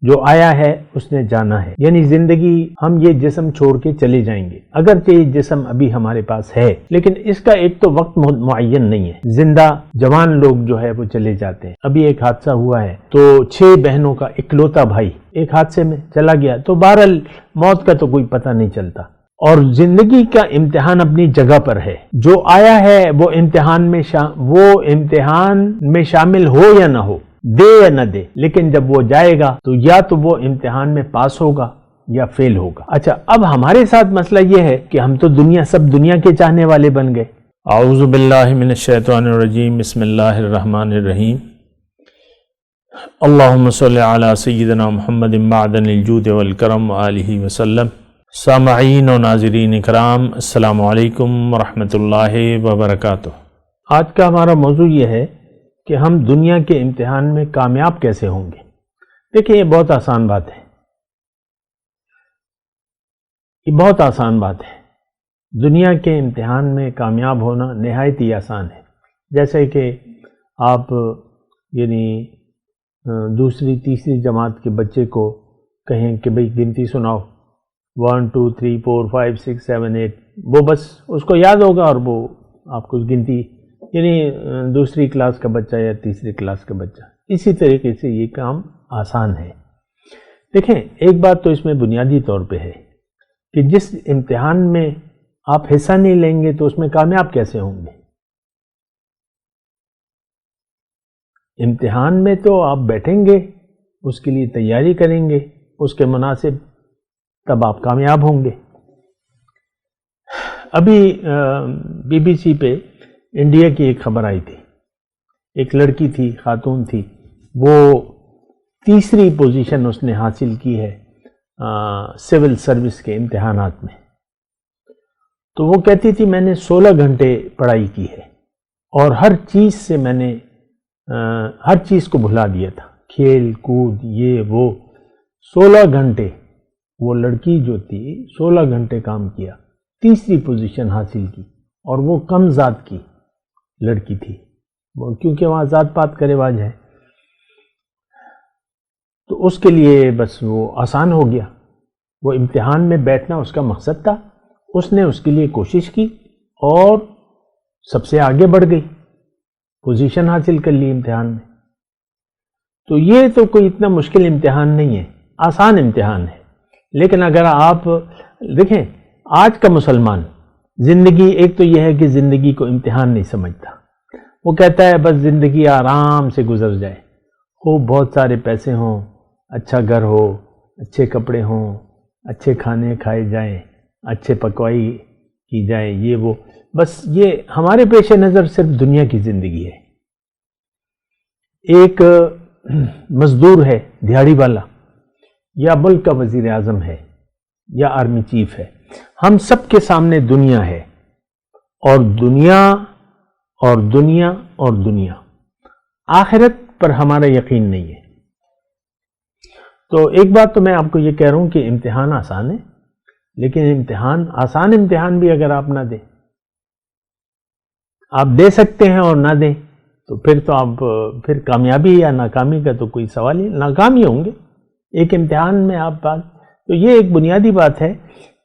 جو آیا ہے اس نے جانا ہے، یعنی زندگی ہم یہ جسم چھوڑ کے چلے جائیں گے، اگرچہ یہ جسم ابھی ہمارے پاس ہے لیکن اس کا ایک تو وقت معین نہیں ہے۔ زندہ جوان لوگ جو ہے وہ چلے جاتے ہیں۔ ابھی ایک حادثہ ہوا ہے تو 6 بہنوں کا اکلوتا بھائی ایک حادثے میں چلا گیا، تو بہرحال موت کا تو کوئی پتہ نہیں چلتا۔ اور زندگی کا امتحان اپنی جگہ پر ہے، جو آیا ہے وہ امتحان میں شامل ہو یا نہ ہو، دے یا نہ دے، لیکن جب وہ جائے گا تو یا تو وہ امتحان میں پاس ہوگا یا فیل ہوگا۔ اچھا، اب ہمارے ساتھ مسئلہ یہ ہے کہ ہم تو سب دنیا کے چاہنے والے بن گئے۔ اعوذ باللہ من الشیطان الرجیم، بسم اللہ الرحمن الرحیم، اللہم صلی علی سیدنا محمد معدن الجود والکرم آلہ وسلم۔ سامعین و ناظرین اکرام، السلام علیکم ورحمۃ اللہ وبرکاتہ۔ آج کا ہمارا موضوع یہ ہے کہ ہم دنیا کے امتحان میں کامیاب کیسے ہوں گے۔ دیکھیں، یہ بہت آسان بات ہے، یہ بہت آسان بات ہے۔ دنیا کے امتحان میں کامیاب ہونا نہایت ہی آسان ہے۔ جیسے کہ آپ یعنی دوسری تیسری جماعت کے بچے کو کہیں کہ بھئی گنتی سناؤ، 1 2 3 4 5 6 7 8، وہ بس اس کو یاد ہوگا اور وہ آپ کو گنتی، یعنی دوسری کلاس کا بچہ یا تیسری کلاس کا بچہ، اسی طریقے سے یہ کام آسان ہے۔ دیکھیں، ایک بات تو اس میں بنیادی طور پہ ہے کہ جس امتحان میں آپ حصہ نہیں لیں گے تو اس میں کامیاب کیسے ہوں گے۔ امتحان میں تو آپ بیٹھیں گے، اس کے لیے تیاری کریں گے، اس کے مناسب، تب آپ کامیاب ہوں گے۔ ابھی BBC پہ انڈیا کی ایک خبر آئی تھی، ایک لڑکی تھی، خاتون تھی، وہ تیسری پوزیشن اس نے حاصل کی ہے سول سروس کے امتحانات میں۔ تو وہ کہتی تھی میں نے 16 گھنٹے پڑھائی کی ہے اور ہر چیز سے میں نے ہر چیز کو بھلا دیا تھا، کھیل کود یہ وہ۔ 16 گھنٹے وہ لڑکی جو تھی 16 گھنٹے کام کیا، تیسری پوزیشن حاصل کی، اور وہ کم ذات کی لڑکی تھی، کیونکہ وہاں ذات پات کا رواج ہے، تو اس کے لیے بس وہ آسان ہو گیا۔ وہ امتحان میں بیٹھنا اس کا مقصد تھا، اس نے اس کے لیے کوشش کی اور سب سے آگے بڑھ گئی، پوزیشن حاصل کر لی امتحان میں۔ تو یہ تو کوئی اتنا مشکل امتحان نہیں ہے، آسان امتحان ہے۔ لیکن اگر آپ دیکھیں، آج کا مسلمان زندگی، ایک تو یہ ہے کہ زندگی کو امتحان نہیں سمجھتا، وہ کہتا ہے بس زندگی آرام سے گزر جائے، خوب بہت سارے پیسے ہوں، اچھا گھر ہو، اچھے کپڑے ہوں، اچھے کھانے کھائے جائیں، اچھے پکوائی کی جائے، یہ وہ، بس یہ ہمارے پیش نظر صرف دنیا کی زندگی ہے۔ ایک مزدور ہے، دیہڑی والا، یا ملک کا وزیر اعظم ہے، یا آرمی چیف ہے، ہم سب کے سامنے دنیا ہے، اور دنیا اور دنیا اور دنیا، آخرت پر ہمارا یقین نہیں ہے۔ تو ایک بات تو میں آپ کو یہ کہہ رہا ہوں کہ امتحان آسان ہے، لیکن آسان امتحان بھی اگر آپ نہ دیں، آپ دے سکتے ہیں اور نہ دیں، تو پھر کامیابی یا ناکامی کا تو کوئی سوال ہی، ناکام ہی ہوں گے ایک امتحان میں آپ پاس۔ تو یہ ایک بنیادی بات ہے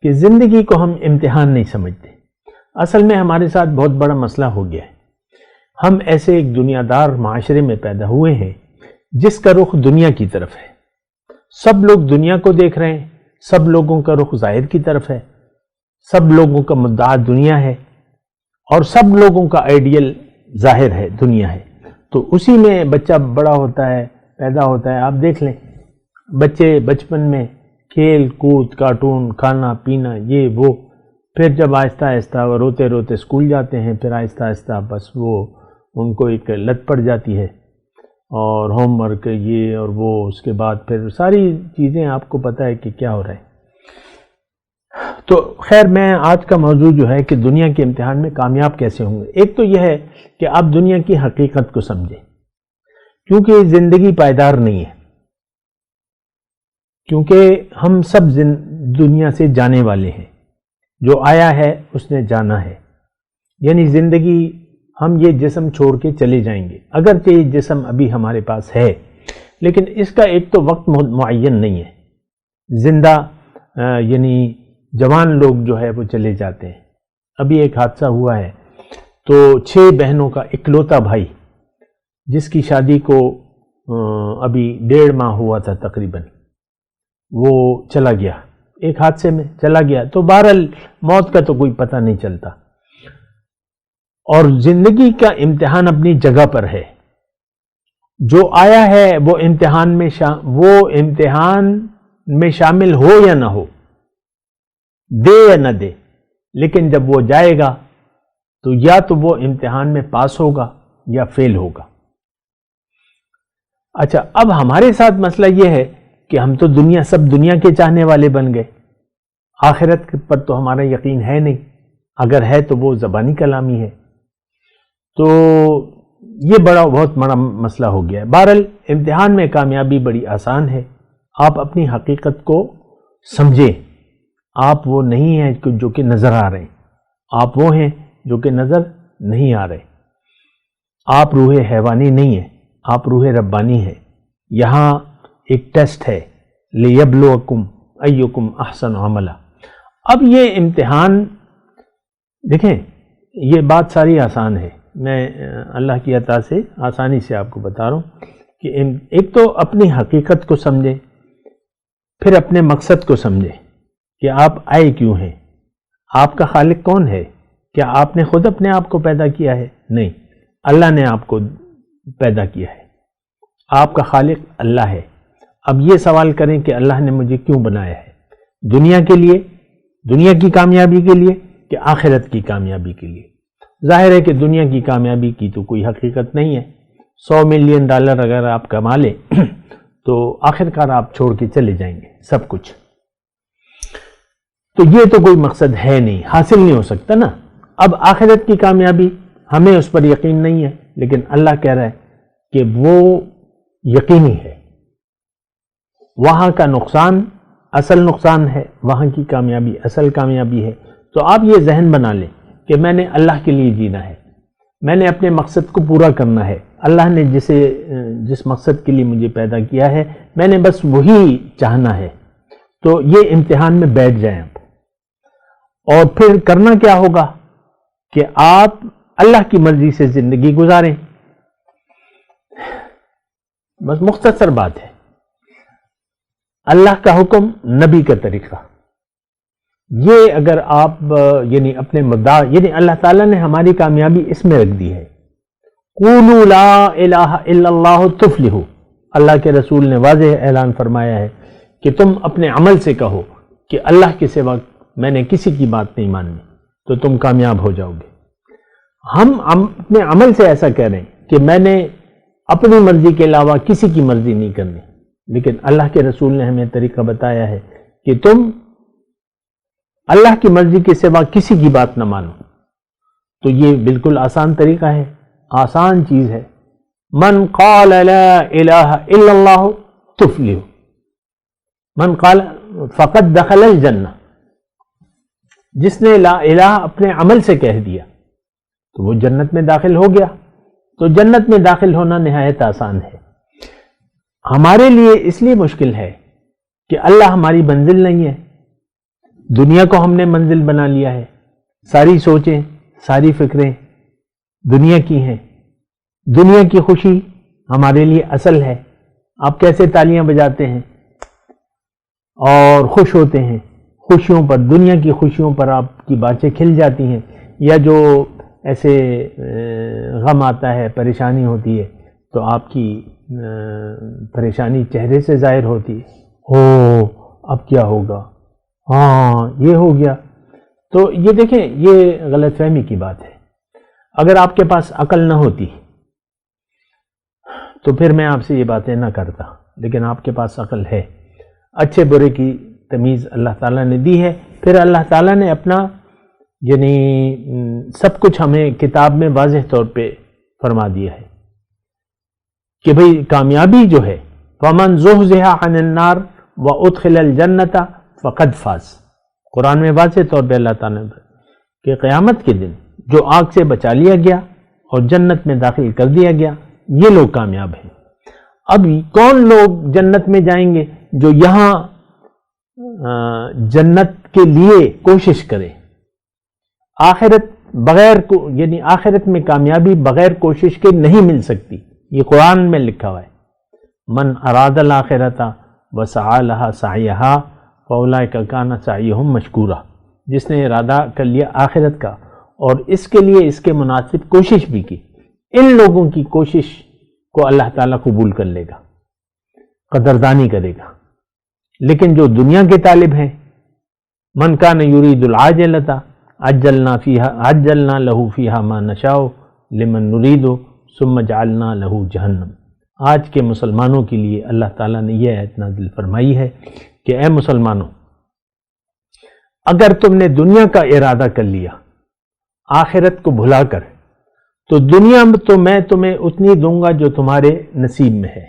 کہ زندگی کو ہم امتحان نہیں سمجھتے۔ اصل میں ہمارے ساتھ بہت بڑا مسئلہ ہو گیا ہے، ہم ایسے ایک دنیا دار معاشرے میں پیدا ہوئے ہیں جس کا رخ دنیا کی طرف ہے، سب لوگ دنیا کو دیکھ رہے ہیں، سب لوگوں کا رخ ظاہر کی طرف ہے، سب لوگوں کا مدعا دنیا ہے، اور سب لوگوں کا آئیڈیل ظاہر ہے، دنیا ہے۔ تو اسی میں بچہ بڑا ہوتا ہے، پیدا ہوتا ہے۔ آپ دیکھ لیں، بچے بچپن میں کھیل کود، کارٹون، کھانا پینا، یہ وہ، پھر جب آہستہ آہستہ وہ روتے روتے اسکول جاتے ہیں، پھر آہستہ آہستہ بس وہ ان کو ایک لت پڑ جاتی ہے، اور ہوم ورک یہ اور وہ، اس کے بعد پھر ساری چیزیں آپ کو پتہ ہے کہ کیا ہو رہا ہے۔ تو خیر، میں آج کا موضوع جو ہے کہ دنیا کے امتحان میں کامیاب کیسے ہوں گے، ایک تو یہ ہے کہ آپ دنیا کی حقیقت کو سمجھیں، کیونکہ زندگی پائیدار نہیں ہے، کیونکہ ہم سب دنیا سے جانے والے ہیں، جو آیا ہے اس نے جانا ہے، یعنی زندگی ہم یہ جسم چھوڑ کے چلے جائیں گے، اگرچہ یہ جسم ابھی ہمارے پاس ہے لیکن اس کا ایک تو وقت معین نہیں ہے. زندہ یعنی جوان لوگ جو ہے وہ چلے جاتے ہیں. ابھی ایک حادثہ ہوا ہے تو 6 بہنوں کا اکلوتا بھائی جس کی شادی کو ابھی 1.5 ماہ ہوا تھا تقریباً، وہ چلا گیا، ایک حادثے میں چلا گیا. تو بہرحال موت کا تو کوئی پتہ نہیں چلتا. اور زندگی کا امتحان اپنی جگہ پر ہے. جو آیا ہے وہ امتحان میں شامل ہو یا نہ ہو، دے یا نہ دے، لیکن جب وہ جائے گا تو یا تو وہ امتحان میں پاس ہوگا یا فیل ہوگا. اچھا، اب ہمارے ساتھ مسئلہ یہ ہے کہ ہم تو سب دنیا کے چاہنے والے بن گئے. آخرت پر تو ہمارا یقین ہے نہیں، اگر ہے تو وہ زبانی کلامی ہے. تو یہ بہت بڑا مسئلہ ہو گیا ہے. بہرحال امتحان میں کامیابی بڑی آسان ہے. آپ اپنی حقیقت کو سمجھیں. آپ وہ نہیں ہیں جو کہ نظر آ رہے ہیں، آپ وہ ہیں جو کہ نظر نہیں آ رہے. آپ روح حیوانی نہیں ہیں، آپ روح ربانی ہے. یہاں ایک ٹیسٹ ہے، لِيَبْلُوَكُمْ أَيُّكُمْ أَحْسَنُ عَمَلًا. اب یہ امتحان دیکھیں، یہ بات ساری آسان ہے. میں اللہ کی عطا سے آسانی سے آپ کو بتا رہا ہوں کہ ایک تو اپنی حقیقت کو سمجھیں، پھر اپنے مقصد کو سمجھیں کہ آپ آئے کیوں ہیں، آپ کا خالق کون ہے. کیا آپ نے خود اپنے آپ کو پیدا کیا ہے؟ نہیں، اللہ نے آپ کو پیدا کیا ہے. آپ کا خالق اللہ ہے. اب یہ سوال کریں کہ اللہ نے مجھے کیوں بنایا ہے، دنیا کے لیے، دنیا کی کامیابی کے لیے کہ آخرت کی کامیابی کے لیے. ظاہر ہے کہ دنیا کی کامیابی کی تو کوئی حقیقت نہیں ہے. $100 ملین اگر آپ کما لیں تو آخرکار آپ چھوڑ کے چلے جائیں گے سب کچھ. تو یہ تو کوئی مقصد ہے نہیں، حاصل نہیں ہو سکتا نا. اب آخرت کی کامیابی ہمیں اس پر یقین نہیں ہے، لیکن اللہ کہہ رہا ہے کہ وہ یقینی ہے. وہاں کا نقصان اصل نقصان ہے، وہاں کی کامیابی اصل کامیابی ہے. تو آپ یہ ذہن بنا لیں کہ میں نے اللہ کے لیے جینا ہے، میں نے اپنے مقصد کو پورا کرنا ہے. اللہ نے جس مقصد کے لیے مجھے پیدا کیا ہے میں نے بس وہی چاہنا ہے. تو یہ امتحان میں بیٹھ جائیں آپ. اور پھر کرنا کیا ہوگا کہ آپ اللہ کی مرضی سے زندگی گزاریں. بس مختصر بات ہے. اللہ کا حکم، نبی کا طریقہ، یہ اگر آپ یعنی اپنے مدعا، یعنی اللہ تعالیٰ نے ہماری کامیابی اس میں رکھ دی ہے. قولوا لا الہ الا اللہ تفلحوا. اللہ کے رسول نے واضح اعلان فرمایا ہے کہ تم اپنے عمل سے کہو کہ اللہ کے سوا میں نے کسی کی بات نہیں ماننی، تو تم کامیاب ہو جاؤ گے. ہم اپنے عمل سے ایسا کہہ رہے ہیں کہ میں نے اپنی مرضی کے علاوہ کسی کی مرضی نہیں کرنی، لیکن اللہ کے رسول نے ہمیں طریقہ بتایا ہے کہ تم اللہ کی مرضی کے سوا کسی کی بات نہ مانو. تو یہ بالکل آسان طریقہ ہے، آسان چیز ہے. من قال لا الہ الا اللہ تفلح، من قال فقد دخل الجنہ. جس نے لا الہ اپنے عمل سے کہہ دیا تو وہ جنت میں داخل ہو گیا. تو جنت میں داخل ہونا نہایت آسان ہے. ہمارے لیے اس لیے مشکل ہے کہ اللہ ہماری منزل نہیں ہے. دنیا کو ہم نے منزل بنا لیا ہے. ساری سوچیں، ساری فکریں دنیا کی ہیں. دنیا کی خوشی ہمارے لیے اصل ہے. آپ کیسے تالیاں بجاتے ہیں اور خوش ہوتے ہیں، خوشیوں پر، دنیا کی خوشیوں پر آپ کی باتیں کھل جاتی ہیں. یا جو ایسے غم آتا ہے، پریشانی ہوتی ہے، تو آپ کی پریشانی چہرے سے ظاہر ہوتی ہے. اب کیا ہوگا، ہاں یہ ہو گیا. تو یہ دیکھیں، یہ غلط فہمی کی بات ہے. اگر آپ کے پاس عقل نہ ہوتی تو پھر میں آپ سے یہ باتیں نہ کرتا، لیکن آپ کے پاس عقل ہے. اچھے برے کی تمیز اللہ تعالیٰ نے دی ہے. پھر اللہ تعالیٰ نے اپنا یعنی سب کچھ ہمیں کتاب میں واضح طور پہ فرما دیا ہے کہ بھئی کامیابی جو ہے وَمَنْ زُحْزِحَ عَنِ النَّارِ وَأُدْخِلَ الْجَنَّةَ فَقَدْ فَازَ. قرآن میں واضح طور پہ اللہ تعالیٰ نے کہ قیامت کے دن جو آگ سے بچا لیا گیا اور جنت میں داخل کر دیا گیا، یہ لوگ کامیاب ہیں. اب کون لوگ جنت میں جائیں گے؟ جو یہاں جنت کے لیے کوشش کرے. آخرت بغیر یعنی آخرت میں کامیابی بغیر کوشش کے نہیں مل سکتی. یہ قرآن میں لکھا ہوا ہے، من اراد الآخرۃ وسعی لہا سعیہا فاولئک کان سعیہم مشکورا. جس نے ارادہ کر لیا آخرت کا اور اس کے لیے اس کے مناسب کوشش بھی کی، ان لوگوں کی کوشش کو اللہ تعالیٰ قبول کر لے گا، قدردانی کرے گا. لیکن جو دنیا کے طالب ہیں، من کان یرید العاجلۃ عجلنا لہ فیہا ما نشاء لمن نرید ثم جعلنا لہ جہنم. آج کے مسلمانوں کے لیے اللہ تعالیٰ نے یہ آیت نازل فرمائی ہے کہ اے مسلمانوں، اگر تم نے دنیا کا ارادہ کر لیا آخرت کو بھلا کر، تو دنیا میں تو میں تمہیں اتنی دوں گا جو تمہارے نصیب میں ہے،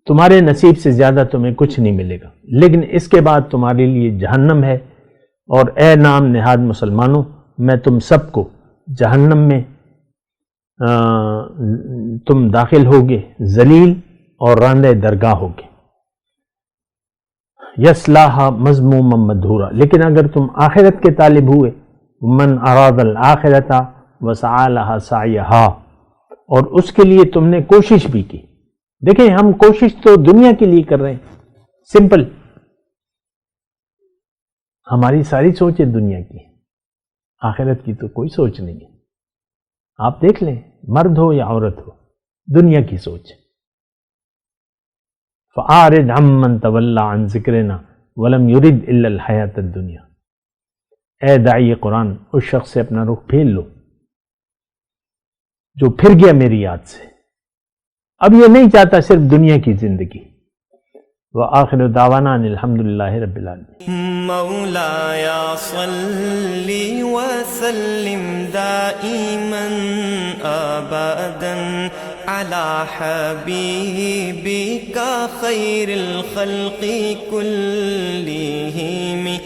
تمہارے نصیب سے زیادہ تمہیں کچھ نہیں ملے گا. لیکن اس کے بعد تمہارے لیے جہنم ہے، اور اے نام نہاد مسلمانوں، میں تم سب کو جہنم میں تم داخل ہوگے، ذلیل اور راندہ درگاہ ہوگے. یصلاھا مذموما مدحورا. لیکن اگر تم آخرت کے طالب ہوئے، من اراد الآخرۃ وسعی لہا سعیہا، اور اس کے لیے تم نے کوشش بھی کی. دیکھیں، ہم کوشش تو دنیا کے لیے کر رہے ہیں، سمپل. ہماری ساری سوچیں دنیا کی، آخرت کی تو کوئی سوچ نہیں ہے. آپ دیکھ لیں، مرد ہو یا عورت ہو، دنیا کی سوچ. فَأَعْرِضْ عَمَّنْ تَوَلَّىٰ عَنْ ذِكْرِنَا وَلَمْ يُرِدْ إِلَّا الْحَيَاةَ الدُّنْيَا. اے داعی قرآن، اس شخص سے اپنا رخ پھیر لو جو پھر گیا میری یاد سے، اب یہ نہیں چاہتا صرف دنیا کی زندگی. وآخر دعوانا ان الحمدللہ رب العالمین. مولاي صل وسلم دائما ابدا على حبيبك خير الخلق كلهم.